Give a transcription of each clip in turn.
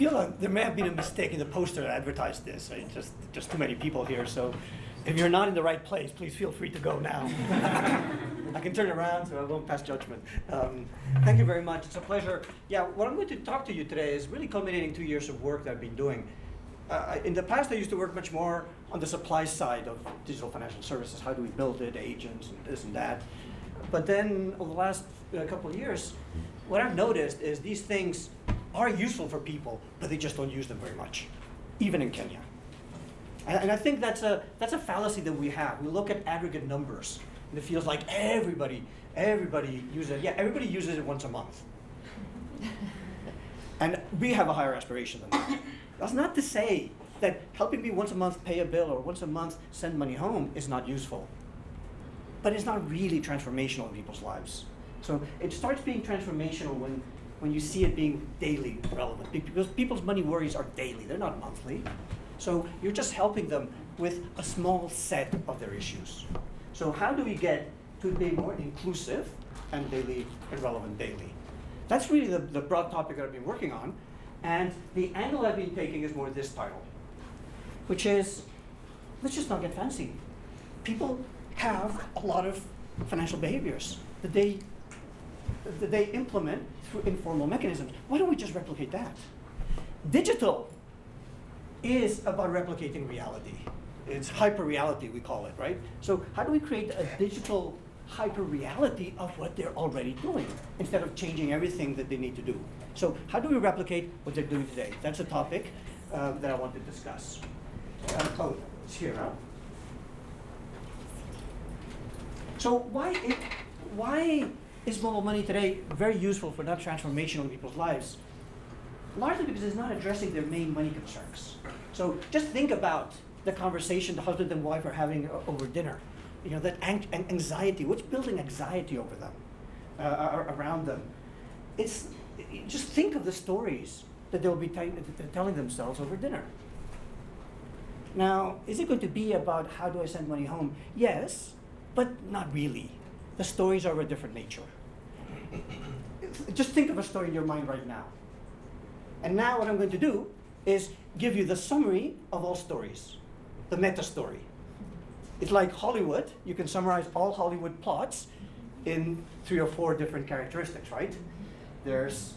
feel there may have been a mistake in the poster that advertised this. Right? Just too many people here. So if you're not in the right place, please feel free to go now. I can turn around, so I won't pass judgment. Thank you very much. It's a pleasure. Yeah, what I'm going to talk to you today is really culminating 2 years of work that I've been doing. In the past, I used to work much more on the supply side of digital financial services. How do we build it, agents, and this and that. But then over the last couple of years, what I've noticed is these things are useful for people, but they just don't use them very much, even in Kenya. And I think that's a fallacy that we have. We look at aggregate numbers, and it feels like everybody uses it. Yeah, everybody uses it once a month. And we have a higher aspiration than that. That's not to say that helping me once a month pay a bill or once a month send money home is not useful. But it's not really transformational in people's lives. So it starts being transformational when you see it being daily relevant, because people's money worries are daily, they're not monthly. So you're just helping them with a small set of their issues. So how do we get to being more inclusive and daily and relevant daily? That's really the broad topic that I've been working on. And the angle I've been taking is more this title, which is, let's just not get fancy. People have a lot of financial behaviors that they implement through informal mechanisms. Why don't we just replicate that? Digital is about replicating reality. It's hyper-reality, we call it, right? So how do we create a digital hyper-reality of what they're already doing instead of changing everything that they need to do? So how do we replicate what they're doing today? That's a topic that I want to discuss. It's here, huh? So why is mobile money today very useful for not transformational in people's lives? Largely because it's not addressing their main money concerns. So just think about the conversation the husband and wife are having over dinner. You know, that anxiety, what's building anxiety over them, around them? Just think of the stories that they'll be telling themselves over dinner. Now, is it going to be about how do I send money home? Yes, but not really. The stories are of a different nature. Just think of a story in your mind right now. And now what I'm going to do is give you the summary of all stories, the meta story. It's like Hollywood. You can summarize all Hollywood plots in 3 or 4 different characteristics, right? There's,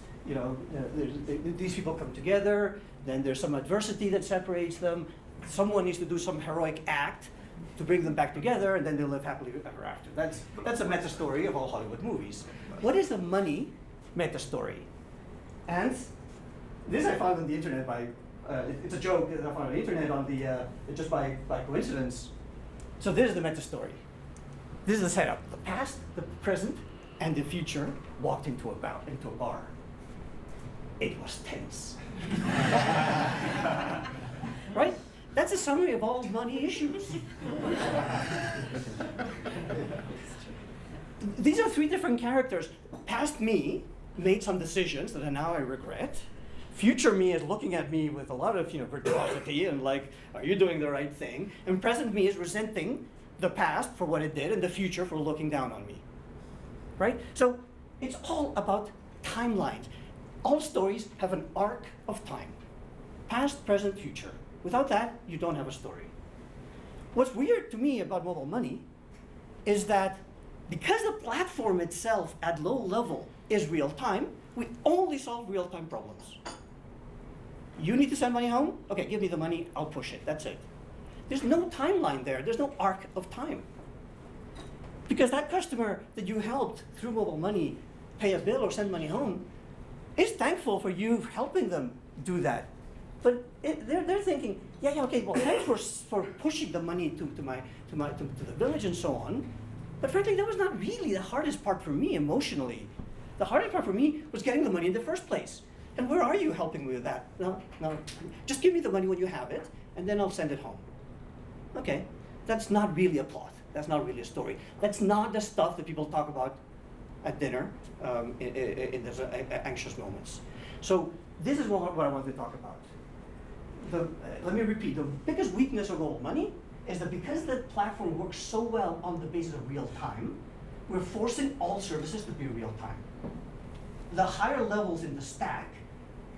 these people come together, then there's some adversity that separates them. Someone needs to do some heroic act to bring them back together, and then they'll live happily ever after. That's a meta story of all Hollywood movies. What is the money meta story? And this I found on the internet it's a joke that I found on the internet just by coincidence. So this is the meta story. This is the setup. The past, the present, and the future walked into a bar. It was tense. Right? That's a summary of all money issues. These are 3 different characters. Past me made some decisions that now I regret. Future me is looking at me with a lot of virtuosity and like, are you doing the right thing? And present me is resenting the past for what it did and the future for looking down on me. Right? So it's all about timelines. All stories have an arc of time. Past, present, future. Without that, you don't have a story. What's weird to me about mobile money is that because the platform itself at low level is real time, we only solve real time problems. You need to send money home? Okay, give me the money, I'll push it, that's it. There's no timeline there, there's no arc of time. Because that customer that you helped through mobile money pay a bill or send money home is thankful for you helping them do that. But they're thinking, okay, well, thanks for pushing the money to the village and so on. But frankly, that was not really the hardest part for me emotionally. The hardest part for me was getting the money in the first place. And where are you helping me with that? No, just give me the money when you have it, and then I'll send it home. Okay, that's not really a plot. That's not really a story. That's not the stuff that people talk about at dinner in those anxious moments. So this is what I want to talk about. Let me repeat, the biggest weakness of mobile money is that because the platform works so well on the basis of real time, we're forcing all services to be real time. The higher levels in the stack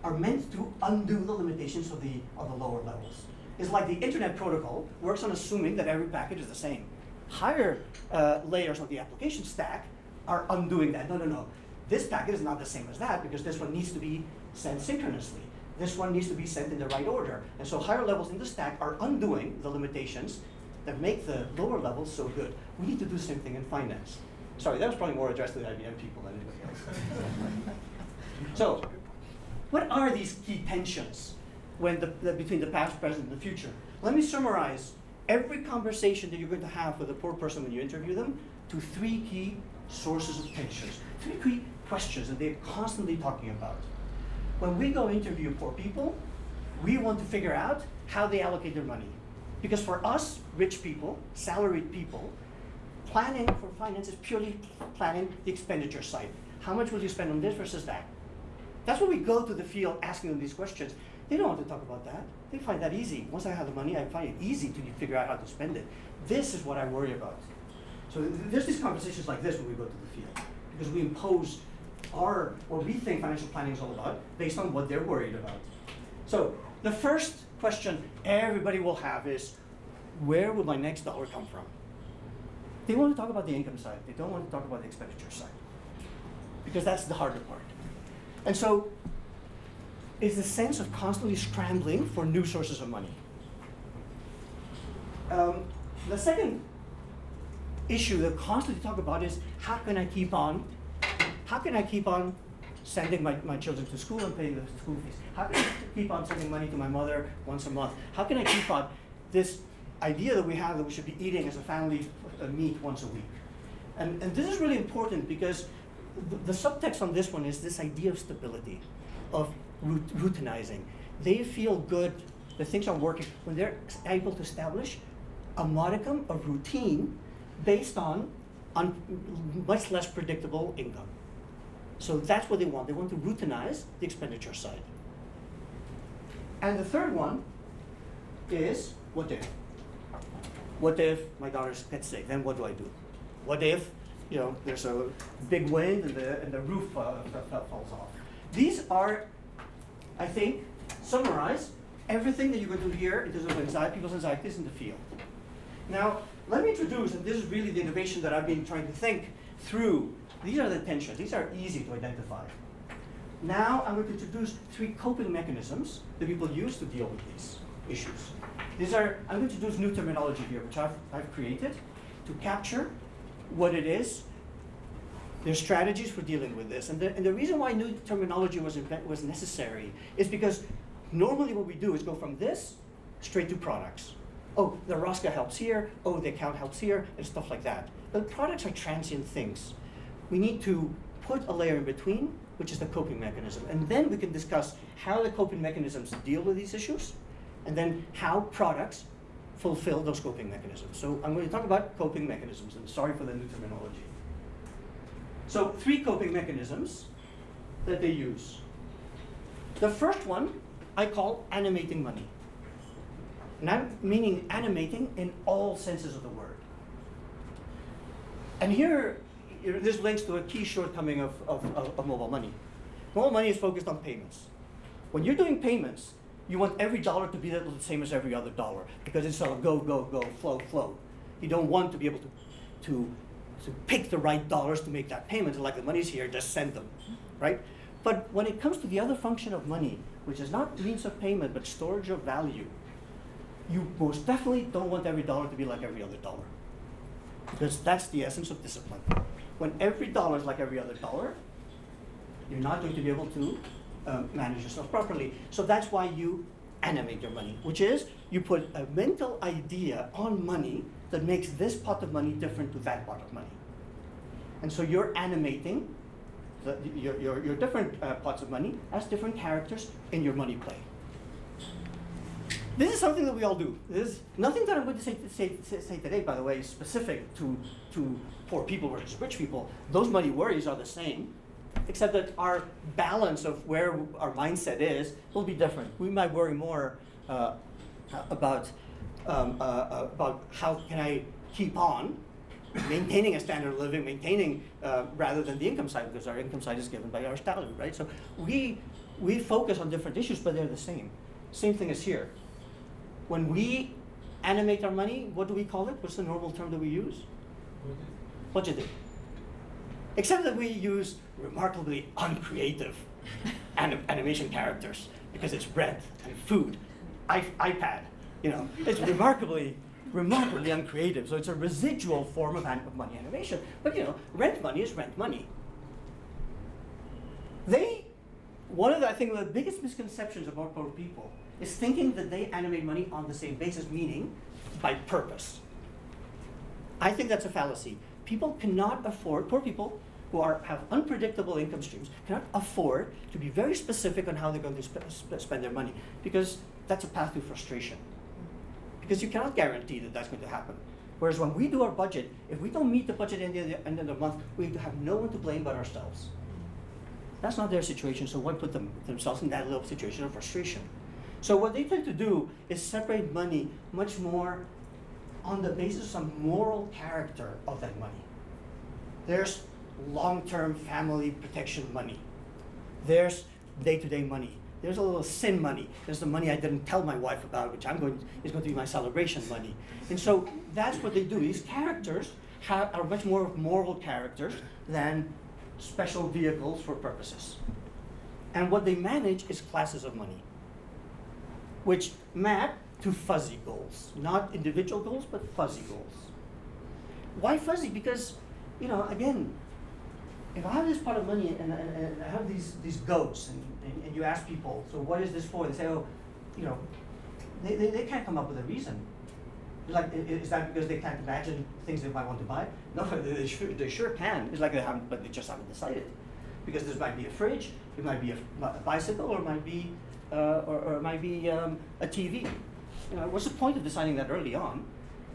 are meant to undo the limitations of the lower levels. It's like the internet protocol works on assuming that every package is the same. Higher layers of the application stack are undoing that. No. This packet is not the same as that because this one needs to be sent synchronously. This one needs to be sent in the right order. And so higher levels in the stack are undoing the limitations that make the lower levels so good. We need to do the same thing in finance. Sorry, that was probably more addressed to the IBM people than anybody else. So, what are these key tensions between the past, present, and the future? Let me summarize every conversation that you're going to have with a poor person when you interview them to 3 key sources of tensions, 3 key questions that they're constantly talking about. When we go interview poor people, we want to figure out how they allocate their money. Because for us, rich people, salaried people, planning for finance is purely planning the expenditure side. How much will you spend on this versus that? That's why we go to the field asking them these questions. They don't want to talk about that. They find that easy. Once I have the money, I find it easy to figure out how to spend it. This is what I worry about. So there's these conversations like this when we go to the field, because we impose what we think financial planning is all about based on what they're worried about. So the first question everybody will have is, where will my next dollar come from? They want to talk about the income side. They don't want to talk about the expenditure side, because that's the harder part. And so it's the sense of constantly scrambling for new sources of money. The second issue that constantly talk about is, how can I keep on sending my children to school and paying the school fees? How can I keep on sending money to my mother once a month? How can I keep on this idea that we have that we should be eating as a family meat once a week? And this is really important because the subtext on this one is this idea of stability, of routinizing. They feel good that things are working when they're able to establish a modicum of routine based on much less predictable income. So that's what they want. They want to routinize the expenditure side. And the third one is, what if? What if my daughter gets sick? Then what do I do? What if, there's a big wind and the roof falls off? These are, I think, summarize everything that you're going to hear in terms of people's anxieties in the field. Now, let me introduce, and this is really the innovation that I've been trying to think through. These are the tensions. These are easy to identify. Now, I'm going to introduce 3 coping mechanisms that people use to deal with these issues. I'm going to introduce new terminology here, which I've created to capture what it is. There's strategies for dealing with this. And the reason why new terminology was necessary is because normally what we do is go from this straight to products. Oh, the Rosca helps here, oh, the account helps here, and stuff like that. But products are transient things. We need to put a layer in between, which is the coping mechanism. And then we can discuss how the coping mechanisms deal with these issues, and then how products fulfill those coping mechanisms. So I'm going to talk about coping mechanisms, and sorry for the new terminology. So 3 coping mechanisms that they use. The first one I call animating money. And I'm meaning animating in all senses of the word. And here, this links to a key shortcoming of mobile money. Mobile money is focused on payments. When you're doing payments, you want every dollar to be the same as every other dollar, because it's all go, go, go, flow, flow. You don't want to be able to pick the right dollars to make that payment. Like, the money's here, just send them, right? But when it comes to the other function of money, which is not means of payment, but storage of value, you most definitely don't want every dollar to be like every other dollar, because that's the essence of discipline. When every dollar is like every other dollar, you're not going to be able to manage yourself properly. So that's why you animate your money, which is you put a mental idea on money that makes this pot of money different to that pot of money. And so you're animating your different pots of money as different characters in your money play. This is something that we all do. This is nothing that I'm going to say today, by the way, is specific to poor people versus rich people. Those money worries are the same, except that our balance of where our mindset is will be different. We might worry more about how can I keep on maintaining a standard of living, rather than the income side, because our income side is given by our salary, right? So we we focus on different issues, but they're the same. Same thing as here. When we animate our money, what do we call it? What's the normal term that we use? Budgeting. Except that we use remarkably uncreative animation characters because it's rent and food, iPad. It's remarkably uncreative. So it's a residual form of money animation. But rent money is rent money. One of the biggest misconceptions about poor people is thinking that they animate money on the same basis, meaning by purpose. I think that's a fallacy. Poor people who have unpredictable income streams cannot afford to be very specific on how they're going to spend their money, because that's a path to frustration. Because you cannot guarantee that that's going to happen. Whereas when we do our budget, if we don't meet the budget at the end of the month, we have no one to blame but ourselves. That's not their situation, so why put themselves in that little situation of frustration? So what they tend to do is separate money much more on the basis of some moral character of that money. There's long-term family protection money. There's day-to-day money. There's a little sin money. There's the money I didn't tell my wife about, which is going to be my celebration money. And so that's what they do. These characters are much more moral characters than special vehicles for purposes. And what they manage is classes of money, which map to fuzzy goals. Not individual goals, but fuzzy goals. Why fuzzy? Because, again, if I have this pot of money and I have these goats, and you ask people, so what is this for? They say, they can't come up with a reason. Like, is that because they can't imagine things they might want to buy? No, they sure can. It's like they haven't, but they just haven't decided. Because this might be a fridge, it might be a bicycle, or it might be, a TV. What's the point of deciding that early on?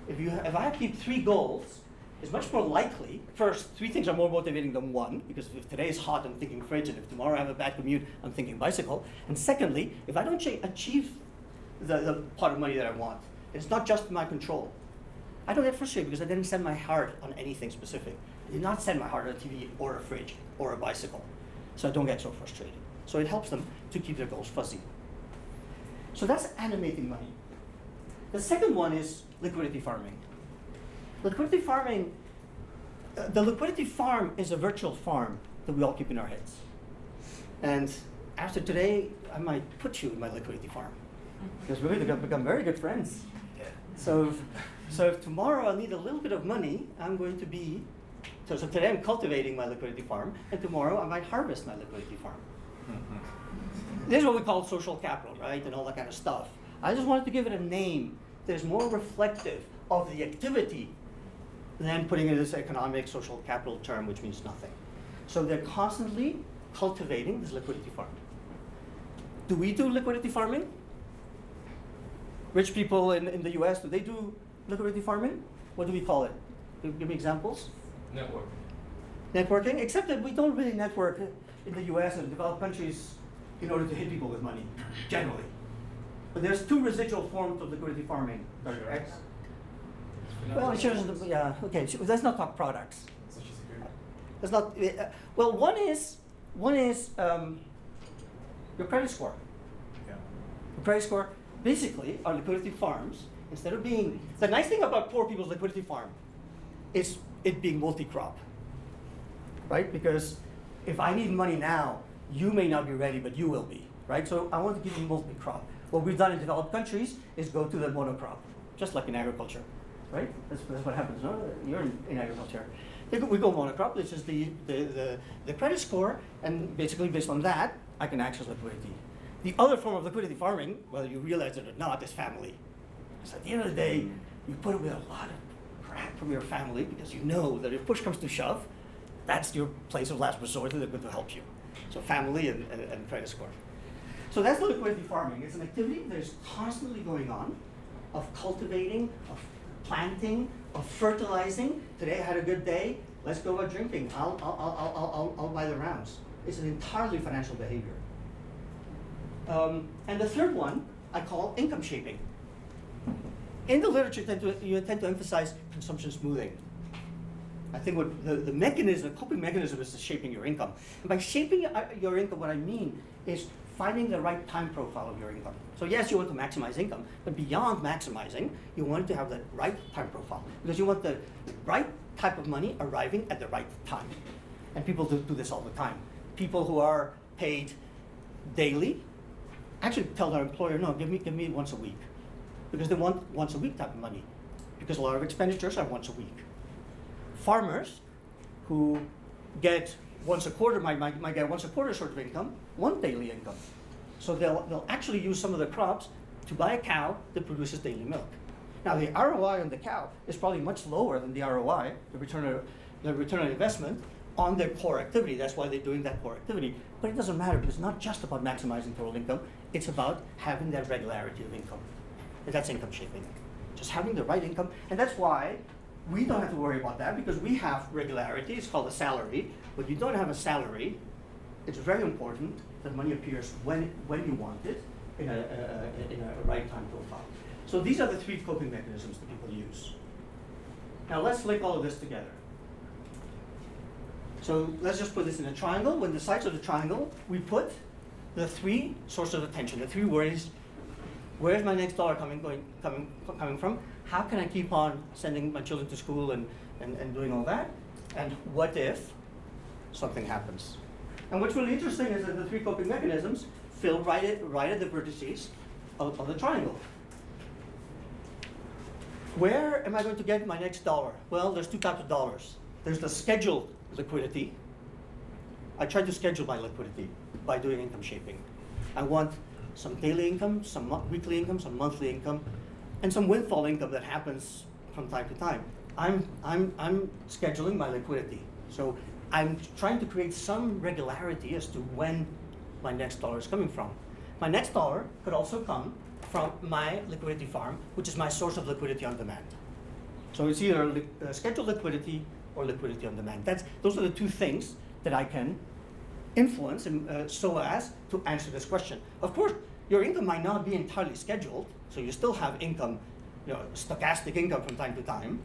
If I keep 3 goals, it's much more likely. First, 3 things are more motivating than 1, because if today is hot, I'm thinking fridge, and if tomorrow I have a bad commute, I'm thinking bicycle. And secondly, if I don't achieve the pot of money that I want, it's not just my control. I don't get frustrated because I didn't set my heart on anything specific. I did not set my heart on a TV or a fridge or a bicycle. So I don't get so frustrated. So it helps them to keep their goals fuzzy. So that's animating money. The second one is liquidity farming. Liquidity farming, the liquidity farm is a virtual farm that we all keep in our heads. And after today, I might put you in my liquidity farm, because we're going to become very good friends. So if tomorrow I need a little bit of money, I'm going to be, so today I'm cultivating my liquidity farm, and tomorrow I might harvest my liquidity farm. This is what we call social capital, right, and all that kind of stuff. I just wanted to give it a name that is more reflective of the activity than putting in this economic social capital term, which means nothing. So they're constantly cultivating this liquidity farm. Do we do liquidity farming? Rich people in the US, do they do liquidity farming? What do we call it? Give me examples. Networking, except that we don't really network in the US and developed countries in order to hit people with money, generally. But there's 2 residual forms of liquidity farming, right? Well, yeah, okay, so let's not talk products. Let's not, well, one is your credit score. Yeah. Your credit score, basically, our liquidity farms, instead of being, the nice thing about poor people's liquidity farm is it being multi-crop, right? Because if I need money now, you may not be ready, but you will be, right? So I want to give you multi-crop. What we've done in developed countries is go to the monocrop, just like in agriculture, right? That's what happens. No? You're in agriculture. We go monocrop, which is the credit score, and basically based on that, I can access liquidity. The other form of liquidity farming, whether you realize it or not, is family. So at the end of the day, you put up with a lot of crap from your family because you know that if push comes to shove, that's your place of last resort that they're going to help you. So family and credit score. So that's the liquidity farming. It's an activity that is constantly going on, of cultivating, of planting, of fertilizing. Today I had a good day. Let's go out drinking. I'll buy the rounds. It's an entirely financial behavior. And the third one I call income shaping. In the literature, you tend to emphasize consumption smoothing. I think what the coping mechanism is shaping your income. And by shaping your income, what I mean is finding the right time profile of your income. So yes, you want to maximize income, but beyond maximizing, you want to have the right time profile because you want the right type of money arriving at the right time. And people do this all the time. People who are paid daily actually tell their employer, no, give me once a week. Because they want once a week type of money. Because a lot of expenditures are once a week. Farmers who get once a quarter, might get once a quarter sort of income, want daily income. So they'll actually use some of the crops to buy a cow that produces daily milk. Now the ROI on the cow is probably much lower than the ROI, the return on investment, on their core activity. That's why they're doing that core activity. But it doesn't matter because it's not just about maximizing total income, it's about having that regularity of income. And that's income shaping. Just having the right income. And that's why we don't have to worry about that because we have regularity. It's called a salary. But you don't have a salary. It's very important that money appears when you want it in a right time profile. So these are the three coping mechanisms that people use. Now let's link all of this together. So let's just put this in a triangle. When the sides of the triangle, we put the three sources of attention, the three worries. Where's my next dollar coming from? How can I keep on sending my children to school and doing all that? And what if something happens? And what's really interesting is that the three coping mechanisms fill right at the vertices of the triangle. Where am I going to get my next dollar? Well, there's two types of dollars. There's the scheduled liquidity. I try to schedule my liquidity by doing income shaping. I want some daily income, some weekly income, some monthly income, and some windfall income that happens from time to time. I'm scheduling my liquidity. So I'm trying to create some regularity as to when my next dollar is coming from. My next dollar could also come from my liquidity farm, which is my source of liquidity on demand. So it's either scheduled liquidity or liquidity on demand. Those are the two things that I can influence so as to answer this question. Of course, your income might not be entirely scheduled, so you still have income, stochastic income from time to time,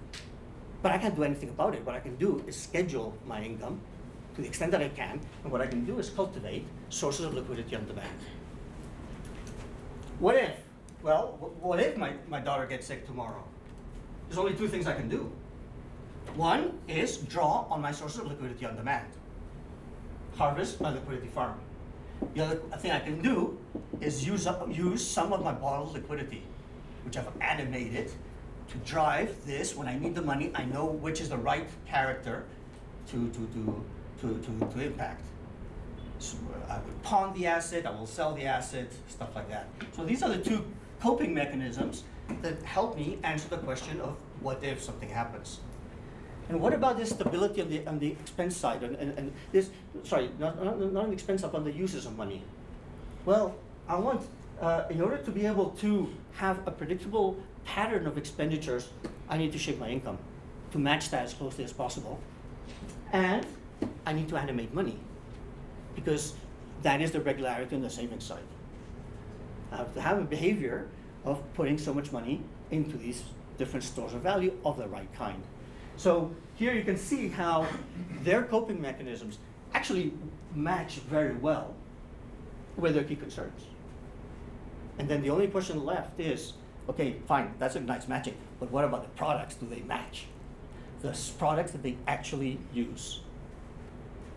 but I can't do anything about it. What I can do is schedule my income to the extent that I can, and what I can do is cultivate sources of liquidity on demand. What if? Well, what if my daughter gets sick tomorrow? There's only two things I can do. One is draw on my sources of liquidity on demand. Harvest my liquidity farm. The other thing I can do is use some of my bottled liquidity, which I've animated to drive this. When I need the money, I know which is the right character to impact. So I would pawn the asset, I will sell the asset, stuff like that. So these are the two coping mechanisms that help me answer the question of what if something happens. And what about this stability on the expense side and this, sorry, not on the expense side, on the uses of money? Well, I want, in order to be able to have a predictable pattern of expenditures, I need to shape my income to match that as closely as possible. And I need to animate money because that is the regularity on the savings side. I have to have a behavior of putting so much money into these different stores of value of the right kind. So here you can see how their coping mechanisms actually match very well with their key concerns. And then the only question left is, okay, fine, that's a nice matching, but what about the products? Do they match? The products that they actually use.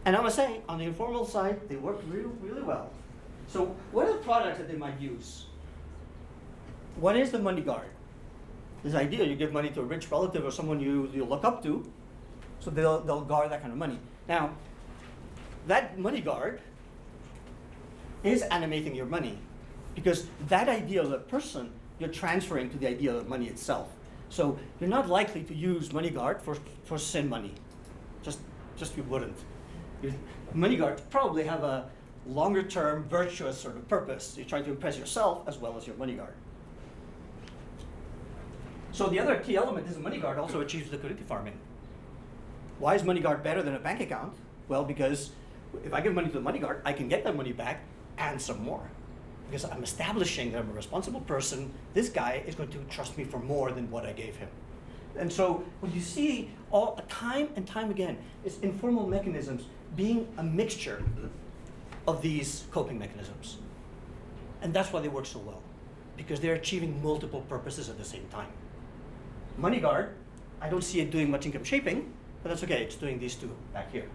And I must say, on the informal side, they work really, really well. So what are the products that they might use? One is the money guard. This idea, you give money to a rich relative or someone you look up to, so they'll guard that kind of money. Now, that money guard is animating your money because that idea of the person you're transferring to the idea of money itself. So you're not likely to use money guard for sin money. Just you wouldn't. Your money guard probably have a longer term virtuous sort of purpose. You're trying to impress yourself as well as your money guard. So the other key element is the money guard also achieves liquidity farming. Why is money guard better than a bank account? Well, because if I give money to the money guard, I can get that money back and some more. Because I'm establishing that I'm a responsible person. This guy is going to trust me for more than what I gave him. And so what you see time and time again is informal mechanisms being a mixture of these coping mechanisms. And that's why they work so well, because they're achieving multiple purposes at the same time. MoneyGuard, I don't see it doing much income shaping, but that's okay, it's doing these two back here.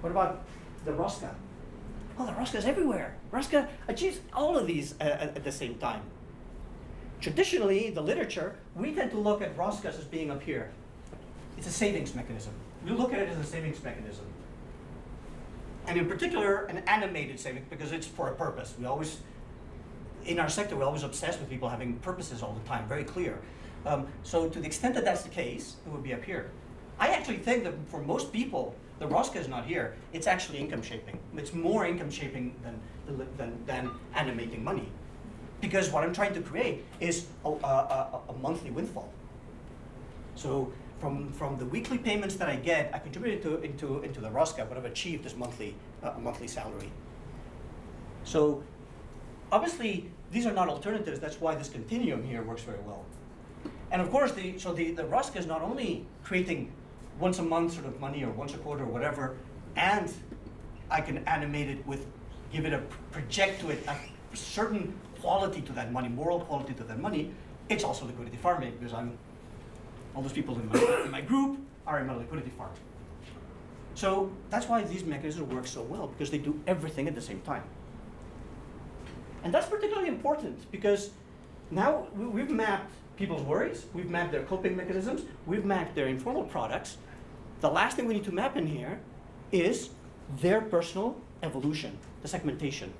What about the Rosca? Oh, the Rosca is everywhere. Rosca achieves all of these at the same time. Traditionally, the literature, we tend to look at Roscas as being up here. It's a savings mechanism. We look at it as a savings mechanism. And in particular, an animated saving, because it's for a purpose. We always, in our sector, we're always obsessed with people having purposes all the time, very clear. So to the extent that that's the case, it would be up here. I actually think that for most people, the Rosca is not here. It's actually income shaping. It's more income shaping than animating money. Because what I'm trying to create is a monthly windfall. So from the weekly payments that I get, I contribute into the Rosca what I've achieved as monthly salary. So obviously these are not alternatives. That's why this continuum here works very well. And of course, the Rosca is not only creating once a month sort of money or once a quarter or whatever, and I can animate it with, project to it a certain quality to that money, moral quality to that money. It's also liquidity farming, because all those people in my group are in my liquidity farm. So that's why these mechanisms work so well, because they do everything at the same time. And that's particularly important, because now we've mapped people's worries, we've mapped their coping mechanisms, we've mapped their informal products. The last thing we need to map in here is their personal evolution, the segmentation.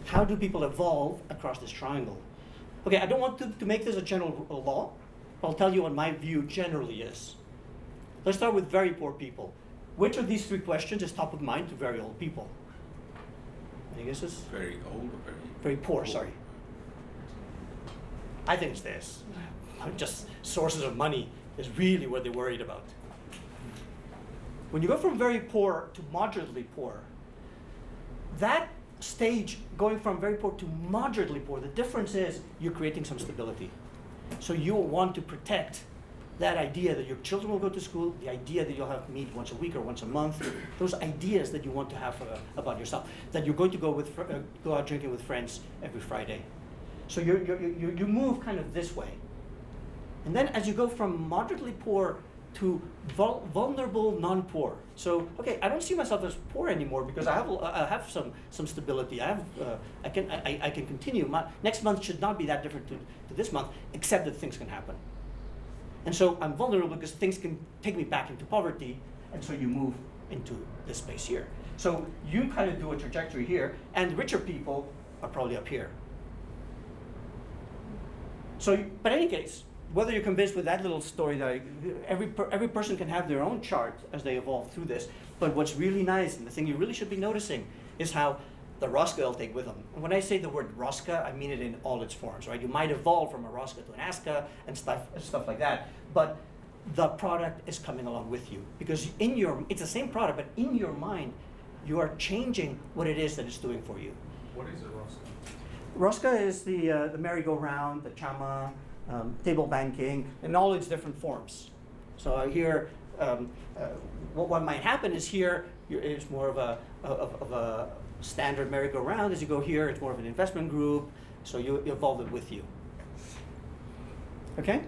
How do people evolve across this triangle? Okay, I don't want to make this a general law. I'll tell you what my view generally is. Let's start with very poor people. Which of these three questions is top of mind to very old people? Any guesses? Very old or very poor, sorry. I think it's this. Just sources of money is really what they're worried about. When you go from very poor to moderately poor, that stage going from very poor to moderately poor, the difference is you're creating some stability. So you want to protect that idea that your children will go to school, the idea that you'll have meet once a week or once a month, those ideas that you want to have about yourself, that you're going to go out drinking with friends every Friday. So you move kind of this way. And then as you go from moderately poor to vulnerable non-poor. So, okay, I don't see myself as poor anymore because I have some stability. I can continue. Next month should not be that different to this month, except that things can happen. And so I'm vulnerable because things can take me back into poverty, and so you move into this space here. So you kind of do a trajectory here, and richer people are probably up here. So, but in any case, whether you're convinced with that little story that every person can have their own chart as they evolve through this, but what's really nice, and the thing you really should be noticing, is how the Rosca will take with them. And when I say the word Rosca, I mean it in all its forms, right? You might evolve from a Rosca to an Asca and stuff like that, but the product is coming along with you. Because it's the same product, but in your mind, you are changing what it is that it's doing for you. What is a Rosca? Rosca is the merry-go-round, the chama, table banking, in all its different forms. So here, what might happen is here, it's more of a standard merry-go-round. As you go here, it's more of an investment group, so you evolve it with you. Okay?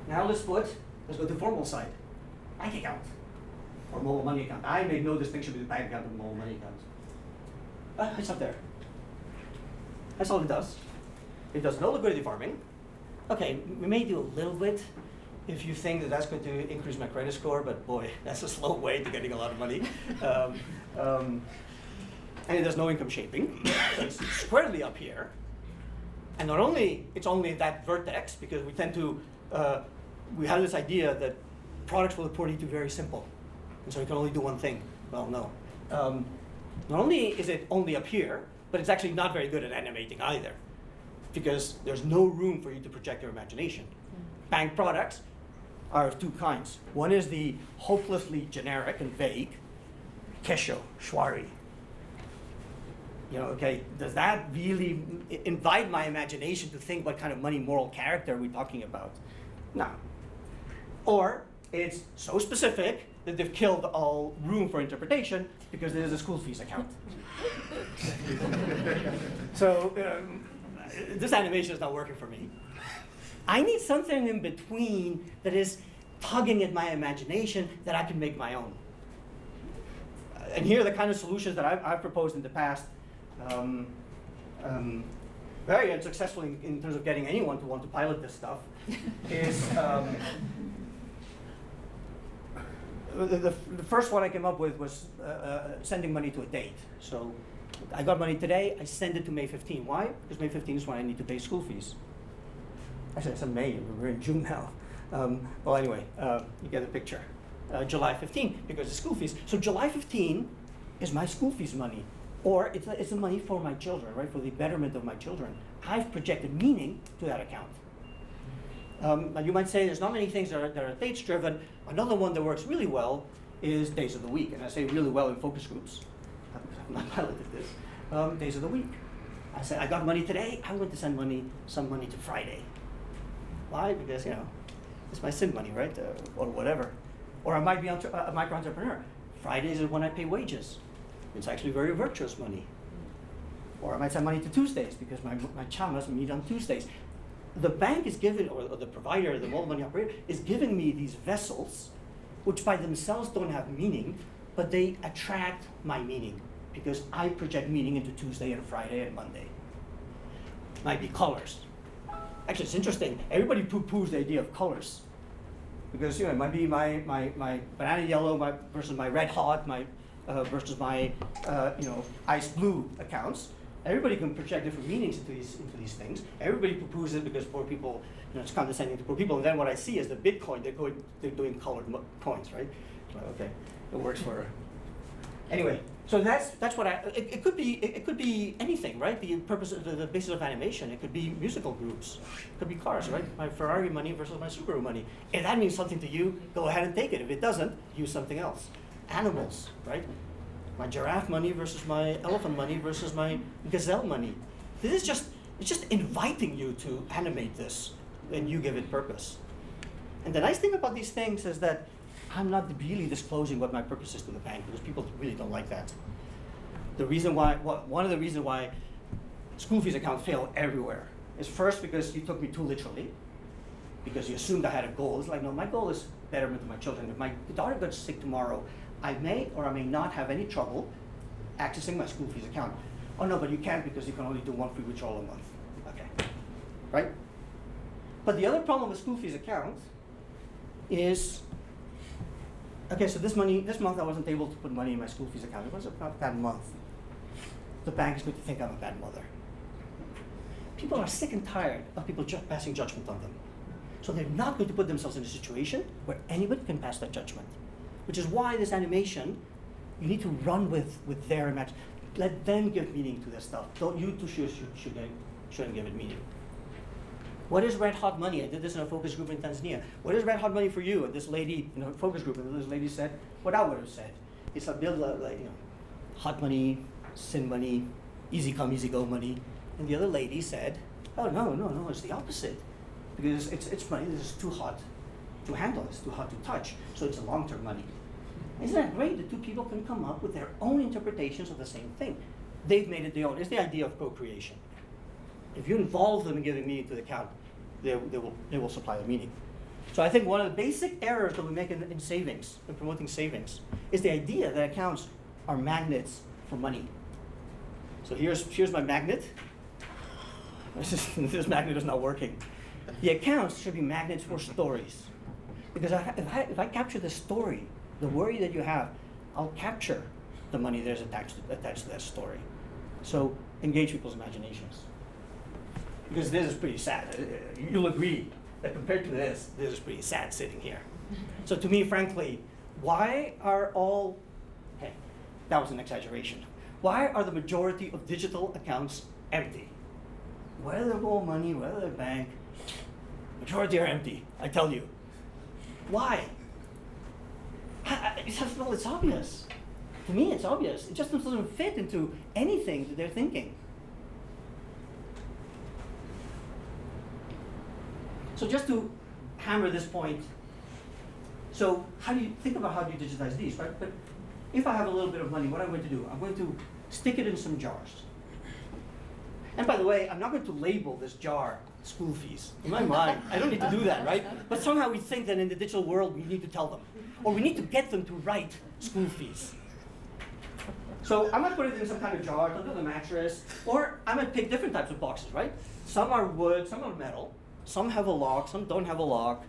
Now let's go to the formal side. Bank account, or mobile money account. I make no distinction between bank account and mobile money account. It's up there. That's all it does. It does no liquidity farming. Okay, we may do a little bit if you think that that's going to increase my credit score, but boy, that's a slow way to getting a lot of money. And it does no income shaping. It's squarely up here. And not only, it's only that vertex, because we tend to, we have this idea that products for the poor need to be very simple. And so you can only do one thing. Well, no. Not only is it only up here, but it's actually not very good at animating either, because there's no room for you to project your imagination. Bank products are of two kinds. One is the hopelessly generic and vague, kesho, shwari. You know, okay, does that really invite my imagination to think what kind of money moral character are we talking about? No. Or it's so specific that they've killed all room for interpretation because it is a school fees account. So this animation is not working for me. I need something in between that is tugging at my imagination that I can make my own. And here are the kind of solutions that I've proposed in the past, very unsuccessful in terms of getting anyone to want to pilot this stuff, is the first one I came up with was sending money to a date. So I got money today, I send it to May 15. Why? Because May 15 is when I need to pay school fees. Actually, it's in May, we're in June now. Well, anyway, you get the picture. July 15, because of school fees. So July 15 is my school fees money, or it's the money for my children, right? For the betterment of my children. I've projected meaning to that account. You might say there's not many things that are dates driven. Another one that works really well is days of the week, and I say really well in focus groups. I've not piloted this. Days of the week. I said I got money today. I'm going to send some money to Friday. Why? Because it's my SIM money, right? Or whatever. Or I might be a micro entrepreneur. Fridays is when I pay wages. It's actually very virtuous money. Or I might send money to Tuesdays because my child must meet on Tuesdays. The bank is giving, or the provider, the mobile money operator, is giving me these vessels, which by themselves don't have meaning, but they attract my meaning because I project meaning into Tuesday and Friday and Monday. Might be colors. Actually, it's interesting. Everybody poo-poos the idea of colors. Because it might be my banana yellow versus my red hot, versus my ice blue accounts. Everybody can project different meanings into these things. Everybody poo-poos it because poor people, it's condescending to poor people. And then what I see is the Bitcoin, they're doing colored coins, right? So, okay, it works for. Anyway, so that's what it could be anything, right? The purpose of the basis of animation. It could be musical groups. It could be cars, right? My Ferrari money versus my Subaru money. If that means something to you, go ahead and take it. If it doesn't, use something else. Animals, right? My giraffe money versus my elephant money versus my gazelle money. It's just inviting you to animate this, and you give it purpose. And the nice thing about these things is that I'm not really disclosing what my purpose is to the bank because people really don't like that. One of the reasons why school fees accounts fail everywhere is first because you took me too literally, because you assumed I had a goal. It's like, no, my goal is betterment of my children. If my daughter gets sick tomorrow, I may or I may not have any trouble accessing my school fees account. Oh no, but you can't because you can only do one free withdrawal a month. Okay, right? But the other problem with school fees account is, okay, so this month I wasn't able to put money in my school fees account. It was a bad month. The bank is going to think I'm a bad mother. People are sick and tired of people passing judgment on them. So they're not going to put themselves in a situation where anybody can pass that judgment. Which is why this animation, you need to run with their imagination. Let them give meaning to this stuff. You too shouldn't give it meaning. What is red hot money? I did this in a focus group in Tanzania. What is red hot money for you? And this lady in a focus group, and this lady said what I would have said. It's a bill like hot money, sin money, easy come, easy go money. And the other lady said, oh no, it's the opposite. Because it's money that is too hot to handle, it's too hot to touch, so it's a long-term money. Isn't that great? The two people can come up with their own interpretations of the same thing. They've made it their own. It's the idea of co-creation. If you involve them in giving meaning to the account, they will supply the meaning. So I think one of the basic errors that we make in savings, in promoting savings, is the idea that accounts are magnets for money. So here's my magnet. This magnet is not working. The accounts should be magnets for stories. Because if I capture the story, the worry that you have, I'll capture the money that is attached to that story. So engage people's imaginations. Because this is pretty sad. You'll agree that compared to this is pretty sad sitting here. So to me, frankly, why are all, hey, that was an exaggeration. Why are the majority of digital accounts empty? Whether they're all money, whether they're bank, majority are empty, I tell you. Why? Well, it's obvious. To me, it's obvious. It just doesn't fit into anything that they're thinking. So just to hammer this point, so how do you digitize these, right? But if I have a little bit of money, what I'm going to do, I'm going to stick it in some jars. And by the way, I'm not going to label this jar school fees. In my mind, I don't need to do that, right? But somehow we think that in the digital world, we need to tell them. Or we need to get them to write school fees. So I'm going to put it in some kind of jar, under the mattress, or I'm going to pick different types of boxes, right? Some are wood, some are metal, some have a lock, some don't have a lock.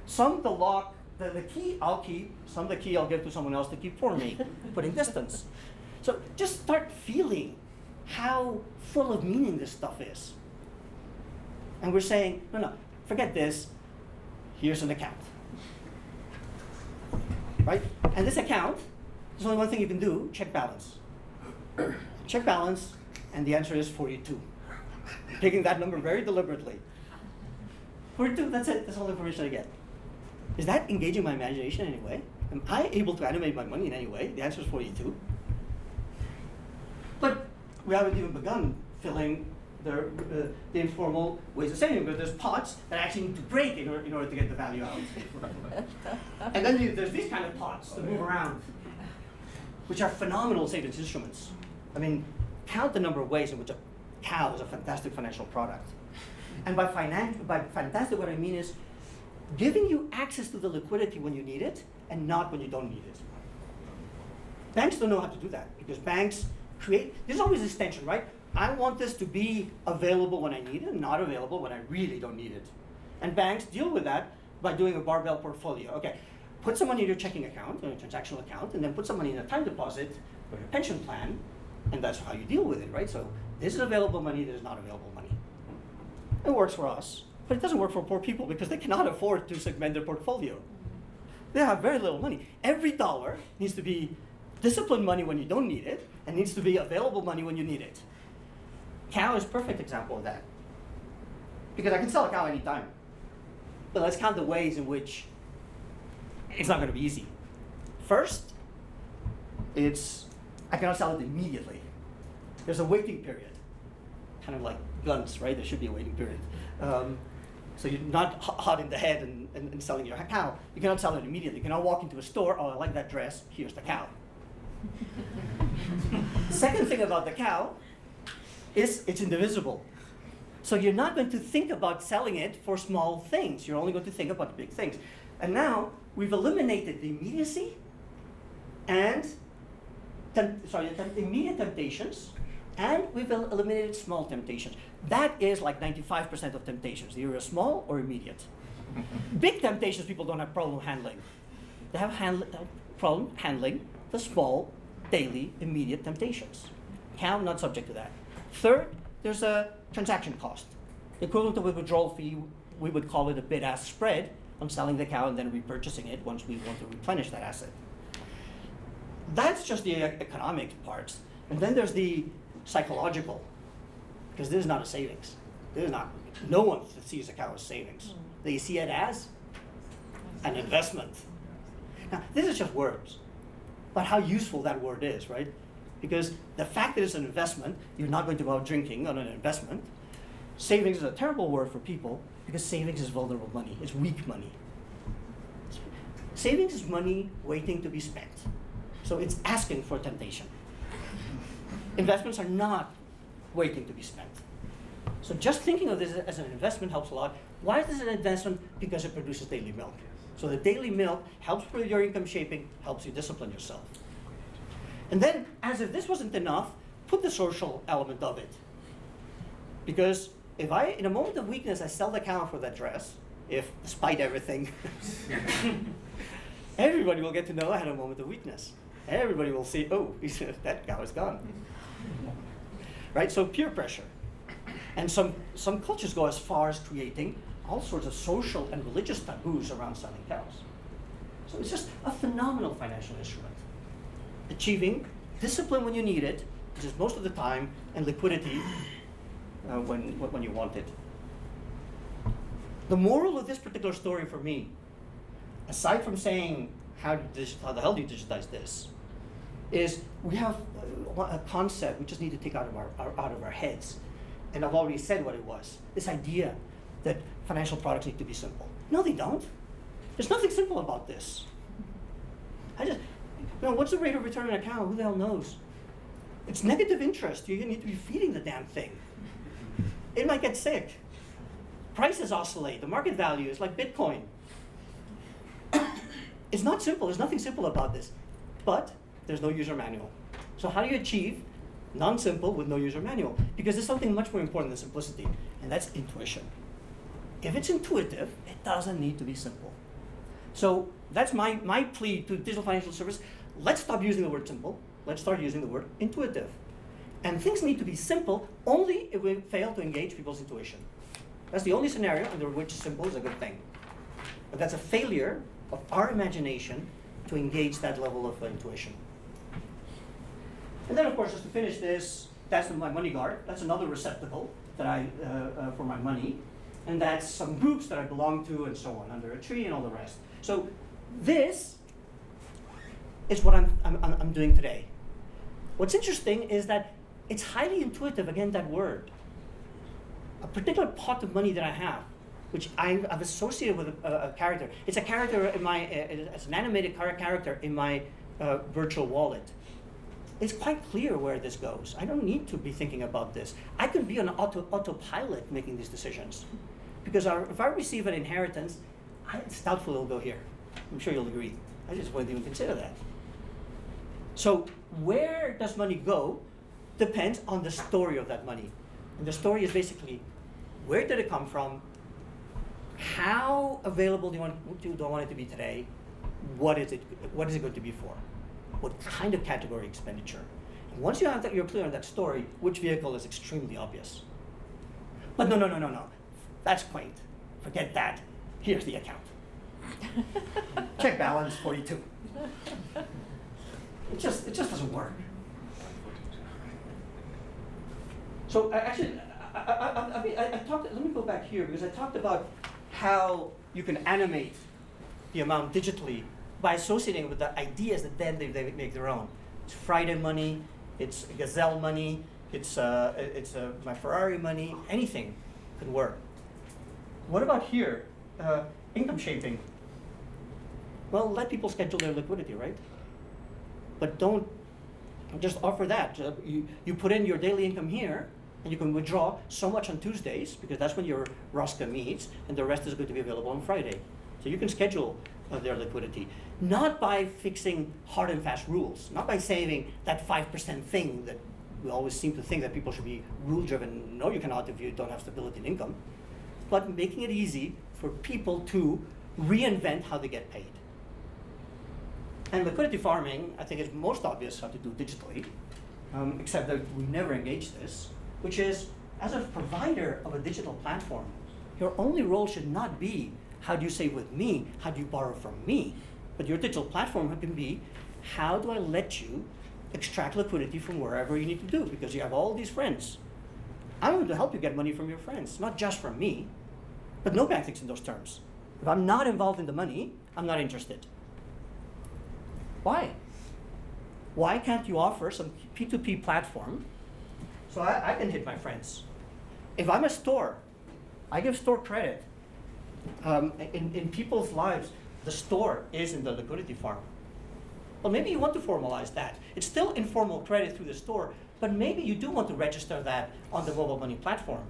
Some the lock, the key I'll keep, some the key I'll give to someone else to keep for me, putting distance. So just start feeling how full of meaning this stuff is. And we're saying, no, forget this, here's an account. Right? And this account, there's only one thing you can do, check balance. Check balance, and the answer is 42. Picking that number very deliberately. 42, that's it, that's all the information I get. Is that engaging my imagination in any way? Am I able to animate my money in any way? The answer is 42. But we haven't even begun filling the informal ways of saving, because there's pots that actually need to break in order to get the value out. And then there's these kind of pots that move around, which are phenomenal savings instruments. I mean, count the number of ways in which a cow is a fantastic financial product. And by fantastic, what I mean is giving you access to the liquidity when you need it and not when you don't need it. Banks don't know how to do that, because banks there's always this tension, right? I want this to be available when I need it and not available when I really don't need it. And banks deal with that by doing a barbell portfolio. Okay, put some money in your checking account, or a transactional account, and then put some money in a time deposit or your pension plan, and that's how you deal with it, right? So this is available money, this is not available money. It works for us, but it doesn't work for poor people because they cannot afford to segment their portfolio. They have very little money. Every dollar needs to be disciplined money when you don't need it, and needs to be available money when you need it. Cow is a perfect example of that. Because I can sell a cow anytime. But let's count the ways in which it's not going to be easy. First, I cannot sell it immediately. There's a waiting period. Kind of like guns, right? There should be a waiting period. So you're not hot in the head and selling your cow. You cannot sell it immediately. You cannot walk into a store, oh, I like that dress, here's the cow. Second thing about the cow is it's indivisible. So you're not going to think about selling it for small things. You're only going to think about the big things. And now we've eliminated the immediacy and immediate temptations, and we've eliminated small temptations. That is like 95% of temptations. They're either small or immediate. Big temptations people don't have problem handling. They have problem handling the small, daily, immediate temptations. Cow, not subject to that. Third, there's a transaction cost. The equivalent of a withdrawal fee, we would call it a bid-ask spread on selling the cow and then repurchasing it once we want to replenish that asset. That's just the economic parts. And then there's the psychological, because this is not a savings. No one sees a cow as savings. They see it as an investment. Now, this is just words, but how useful that word is, right? Because the fact that it's an investment, you're not going to go out drinking on an investment. Savings is a terrible word for people because savings is vulnerable money. It's weak money. Savings is money waiting to be spent. So it's asking for temptation. Investments are not waiting to be spent. So just thinking of this as an investment helps a lot. Why is this an investment? Because it produces daily milk. So the daily milk helps with your income shaping, helps you discipline yourself. And then, as if this wasn't enough, put the social element of it. Because if in a moment of weakness, I sell the cow for that dress, if, despite everything, everybody will get to know I had a moment of weakness. Everybody will see, oh, that cow is gone. Right, so peer pressure. And some cultures go as far as creating all sorts of social and religious taboos around selling cows. So it's just a phenomenal financial instrument. Achieving discipline when you need it, which is most of the time, and liquidity when you want it. The moral of this particular story for me, aside from saying how the hell do you digitize this, is we have a concept we just need to take out of our heads. And I've already said what it was. This idea that financial products need to be simple. No, they don't. There's nothing simple about this. What's the rate of return on a cow? Who the hell knows? It's negative interest. You need to be feeding the damn thing. It might get sick. Prices oscillate. The market value is like Bitcoin. It's not simple. There's nothing simple about this. But there's no user manual. So how do you achieve non-simple with no user manual? Because there's something much more important than simplicity, and that's intuition. If it's intuitive, it doesn't need to be simple. So that's my plea to digital financial service. Let's stop using the word simple. Let's start using the word intuitive. And things need to be simple only if we fail to engage people's intuition. That's the only scenario under which simple is a good thing. But that's a failure of our imagination to engage that level of intuition. And then, of course, just to finish this, that's my money guard. That's another receptacle that for my money. And that's some groups that I belong to and so on, under a tree and all the rest. So this is what I'm doing today. What's interesting is that it's highly intuitive, again, that word. A particular pot of money that I have, which I've associated with a character. It's a character in my, it's an animated character in my virtual wallet. It's quite clear where this goes. I don't need to be thinking about this. I can be on autopilot making these decisions. Because if I receive an inheritance, it's doubtful it'll go here. I'm sure you'll agree. I just wouldn't even consider that. So where does money go depends on the story of that money. And the story is basically, where did it come from? How available do I want it to be today? What is it going to be for? What kind of category expenditure? And once you have that, you're clear on that story, which vehicle is extremely obvious. But no. That's quaint. Forget that. Here's the account. Check balance 42. It just doesn't work. So actually, I talked. Let me go back here because I talked about how you can animate the amount digitally by associating with the ideas that then they make their own. It's Friday money. It's Gazelle money. It's my Ferrari money. Anything can work. What about here? Income shaping. Well, let people schedule their liquidity, right? But don't just offer that. You put in your daily income here, and you can withdraw so much on Tuesdays, because that's when your Rosca meets, and the rest is going to be available on Friday. So you can schedule their liquidity. Not by fixing hard and fast rules, not by saving that 5% thing that we always seem to think that people should be rule-driven. No, you cannot if you don't have stability in income. But making it easy for people to reinvent how they get paid. And liquidity farming, I think, is most obvious how to do digitally, except that we never engage this, which is, as a provider of a digital platform, your only role should not be, how do you save with me, how do you borrow from me? But your digital platform can be, how do I let you extract liquidity from wherever you need to do, because you have all these friends. I'm going to help you get money from your friends, not just from me. But no bank thinks in those terms. If I'm not involved in the money, I'm not interested. Why? Why can't you offer some P2P platform so I can hit my friends? If I'm a store, I give store credit. In people's lives, the store is in the liquidity farm. Well, maybe you want to formalize that. It's still informal credit through the store, but maybe you do want to register that on the mobile money platform.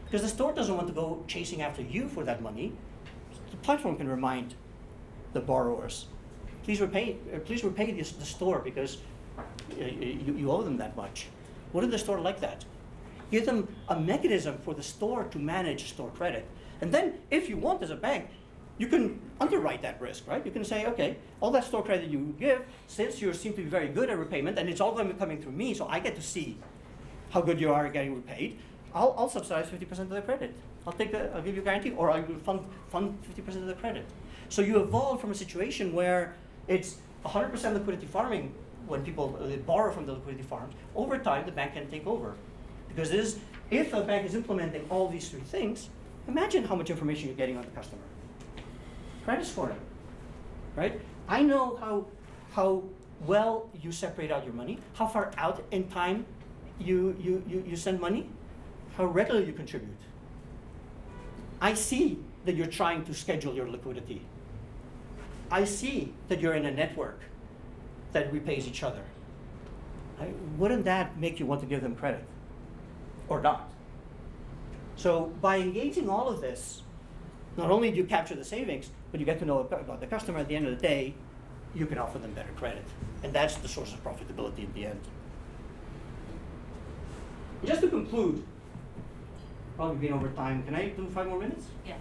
Because the store doesn't want to go chasing after you for that money. The platform can remind the borrowers, please repay the store because you owe them that much. What if the store like that? Give them a mechanism for the store to manage store credit. And then, if you want as a bank, you can underwrite that risk, right? You can say, okay, all that store credit you give, since you seem to be very good at repayment, and it's all going to be coming through me, so I get to see how good you are at getting repaid, I'll subsidize 50% of the credit. I'll give you a guarantee, or I'll fund 50% of the credit. So you evolve from a situation where it's 100% liquidity farming when people borrow from the liquidity farms. Over time, the bank can take over. Because if a bank is implementing all these three things, imagine how much information you're getting on the customer. Credit scoring, right? I know how well you separate out your money, how far out in time you send money, how regularly you contribute. I see that you're trying to schedule your liquidity. I see that you're in a network that repays each other. wouldn't that make you want to give them credit? Or not? So by engaging all of this, not only do you capture the savings, but you get to know about the customer. At the end of the day, you can offer them better credit. And that's the source of profitability in the end. Just to conclude, probably been over time. Can I do 5 more minutes? Yeah.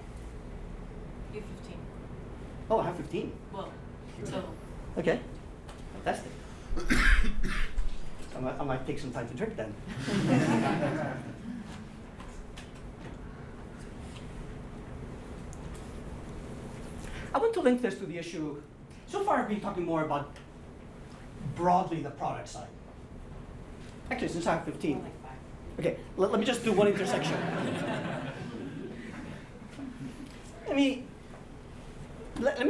You have 15. Oh, I have 15. Well, so. Okay, fantastic. I might take some time to drink then. I want to link this to the issue. So far I've been talking more about broadly the product side. Actually, since I have 15. Okay, let me just do one intersection. Let me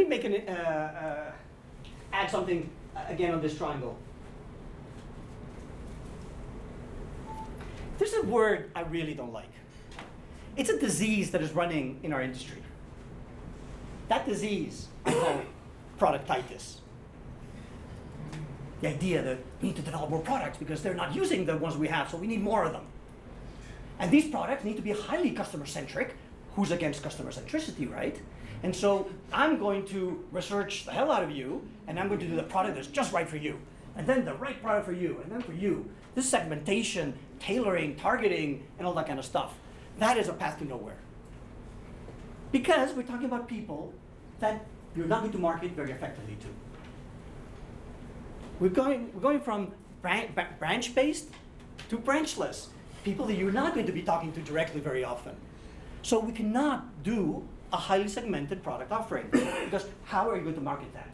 make an add something again on this triangle. There's a word I really don't like. It's a disease that is running in our industry. That disease I call productitis. The idea that we need to develop more products because they're not using the ones we have, so we need more of them. And these products need to be highly customer-centric. Who's against customer centricity, right? And so I'm going to research the hell out of you, and I'm going to do the product that's just right for you. And then the right product for you, and then for you. This segmentation, tailoring, targeting, and all that kind of stuff. That is a path to nowhere. Because we're talking about people that you're not going to market very effectively to. We're going from branch-based to branchless. People that you're not going to be talking to directly very often. So we cannot do a highly segmented product offering because how are you going to market that?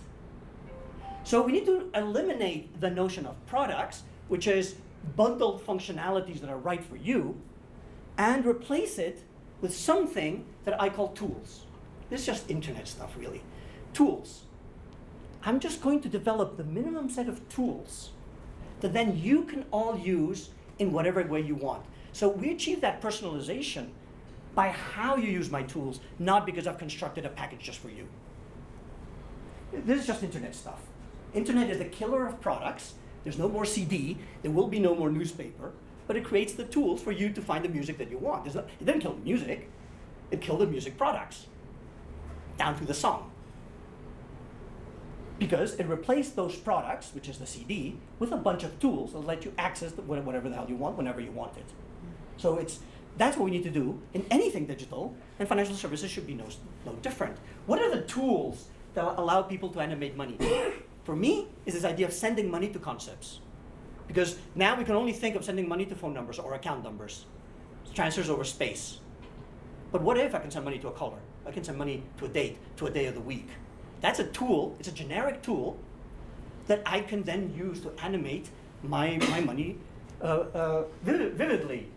So we need to eliminate the notion of products, which is bundled functionalities that are right for you, and replace it with something that I call tools. This is just internet stuff, really. Tools. I'm just going to develop the minimum set of tools that then you can all use in whatever way you want. So we achieve that personalization by how you use my tools, not because I've constructed a package just for you. This is just internet stuff. Internet is the killer of products. There's no more CD. There will be no more newspaper. But it creates the tools for you to find the music that you want. It didn't kill the music. It killed the music products, down to the song. Because it replaced those products, which is the CD, with a bunch of tools that let you access whatever the hell you want, whenever you want it. So that's what we need to do in anything digital, and financial services should be no different. What are the tools that allow people to animate money? For me, is this idea of sending money to concepts. Because now we can only think of sending money to phone numbers or account numbers, transfers over space. But what if I can send money to a caller? I can send money to a date, to a day of the week. That's a tool, it's a generic tool that I can then use to animate my money vividly.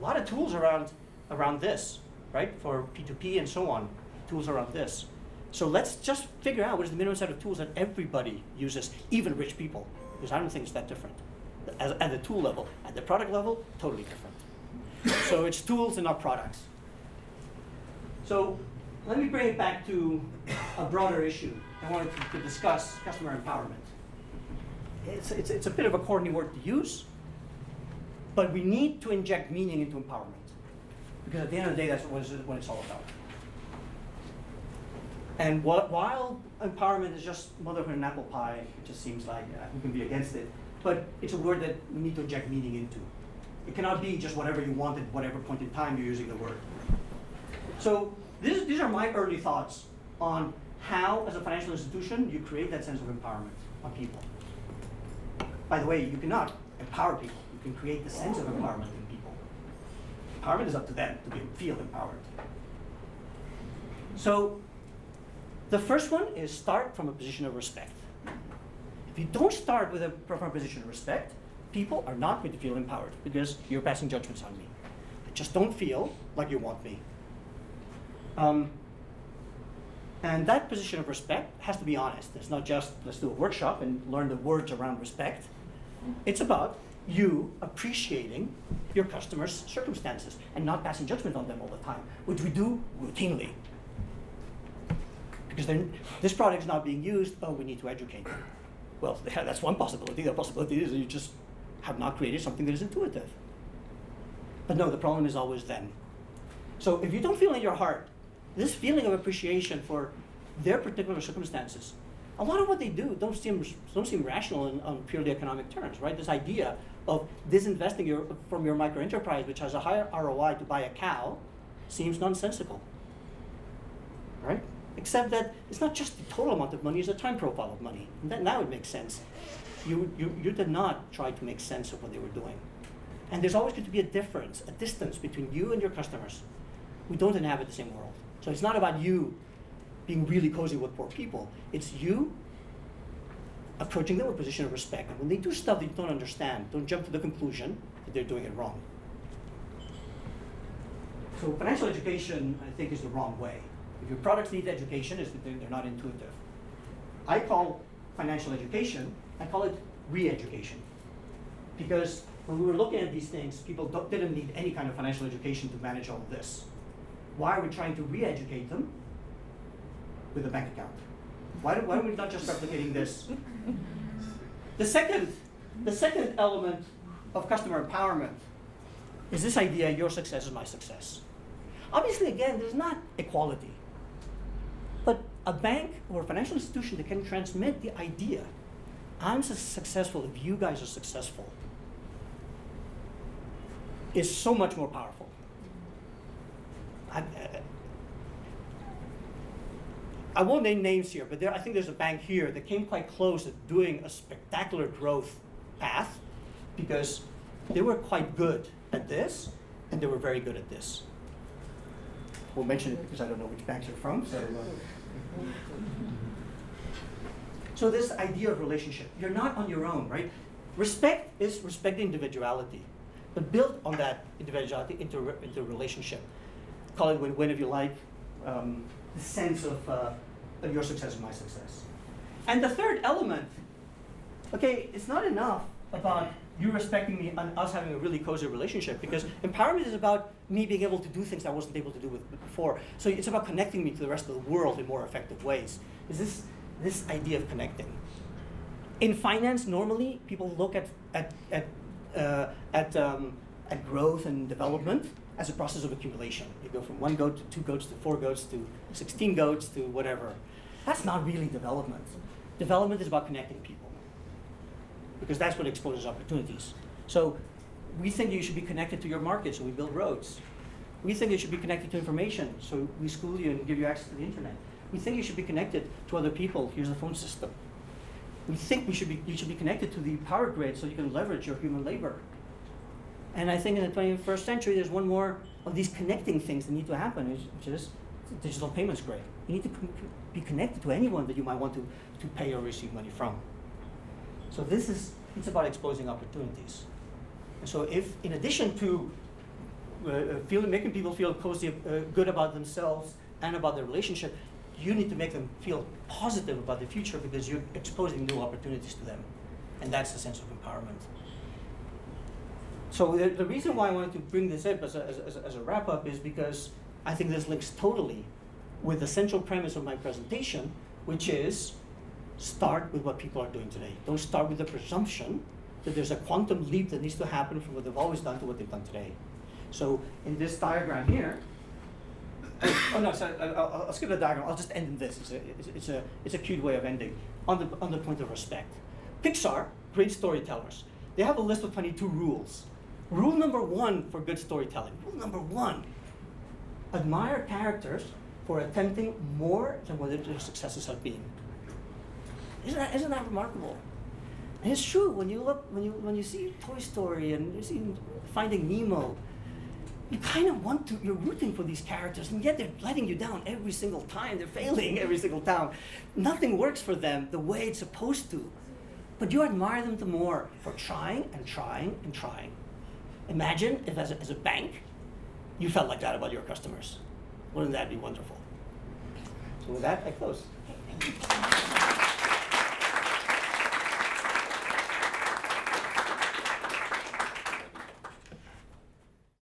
A lot of tools around this, right? For P2P and so on, tools around this. So let's just figure out what is the minimum set of tools that everybody uses, even rich people, because I don't think it's that different. At the tool level, at the product level, totally different. So it's tools and not products. So let me bring it back to a broader issue. I wanted to discuss customer empowerment. It's a bit of a corny word to use, but we need to inject meaning into empowerment. Because at the end of the day, that's what it's all about. And while empowerment is just motherhood and apple pie, it just seems like we can be against it, but it's a word that we need to inject meaning into. It cannot be just whatever you want at whatever point in time you're using the word. So these are my early thoughts on how, as a financial institution, you create that sense of empowerment on people. By the way, you cannot empower people. You can create the sense of empowerment in people. Empowerment is up to them to feel empowered. So the first one is start from a position of respect. If you don't start from a position of respect, people are not going to feel empowered because you're passing judgments on me. I just don't feel like you want me. And that position of respect has to be honest. It's not just let's do a workshop and learn the words around respect. It's about you appreciating your customers' circumstances and not passing judgment on them all the time, which we do routinely. Because then this product is not being used, oh, we need to educate them. Well, that's one possibility. The possibility is that you just have not created something that is intuitive. But no, the problem is always them. So if you don't feel in your heart this feeling of appreciation for their particular circumstances, a lot of what they do don't seem rational on purely economic terms, right? This idea of disinvesting from your microenterprise, which has a higher ROI to buy a cow, seems nonsensical, right? Except that it's not just the total amount of money, it's the time profile of money. And now it makes sense. You did not try to make sense of what they were doing. And there's always going to be a difference, a distance between you and your customers. We don't inhabit the same world. So it's not about you being really cozy with poor people. It's you approaching them with a position of respect. And when they do stuff that you don't understand, don't jump to the conclusion that they're doing it wrong. So financial education, I think, is the wrong way. If your products need education, it's that they're not intuitive. I call financial education, I call it re-education. Because when we were looking at these things, people didn't need any kind of financial education to manage all of this. Why are we trying to re-educate them with a bank account? Why are we not just replicating this? The second element of customer empowerment is this idea, your success is my success. Obviously, again, there's not equality. But a bank or a financial institution that can transmit the idea, I'm successful if you guys are successful, is so much more powerful. I won't name names here, but I think there's a bank here that came quite close to doing a spectacular growth path because they were quite good at this, and they were very good at this. We'll mention it because I don't know which banks you're from. So this idea of relationship, you're not on your own, right? Respect is respect the individuality, but build on that individuality into relationship. Call it win-win if you like, the sense of your success is my success. And the third element, okay, it's not enough about you respecting me and us having a really cozy relationship, because empowerment is about me being able to do things I wasn't able to do before. So it's about connecting me to the rest of the world in more effective ways. Is this idea of connecting. In finance, normally people look at growth and development as a process of accumulation. You go from 1 goat to 2 goats to 4 goats to 16 goats to whatever. That's not really development. Development is about connecting people, because that's what exposes opportunities. So we think you should be connected to your market, so we build roads. We think you should be connected to information, so we school you and give you access to the internet. We think you should be connected to other people. Here's the phone system. We think you should be connected to the power grid so you can leverage your human labor. And I think in the 21st century, there's one more of these connecting things that need to happen, which is the digital payments grid. You need to be connected to anyone that you might want to pay or receive money from. So it's about exposing opportunities. And so if, in addition to making people feel cozy, good about themselves and about their relationship, you need to make them feel positive about the future because you're exposing new opportunities to them. And that's the sense of empowerment. So the reason why I wanted to bring this up as a wrap-up is because I think this links totally with the central premise of my presentation, which is start with what people are doing today. Don't start with the presumption that there's a quantum leap that needs to happen from what they've always done to what they've done today. So in this diagram here, oh no, sorry, I'll skip the diagram. I'll just end in this. It's a cute way of ending on the point of respect. Pixar, great storytellers. They have a list of 22 rules. Rule number 1 for good storytelling. Rule number 1: admire characters for attempting more than what their successes have been. Isn't that remarkable? And it's true when you see Toy Story and you see Finding Nemo. You kind of you're rooting for these characters, and yet they're letting you down every single time. They're failing every single time. Nothing works for them the way it's supposed to. But you admire them the more for trying and trying and trying. Imagine if as a bank, you felt like that about your customers. Wouldn't that be wonderful? So with that, I close.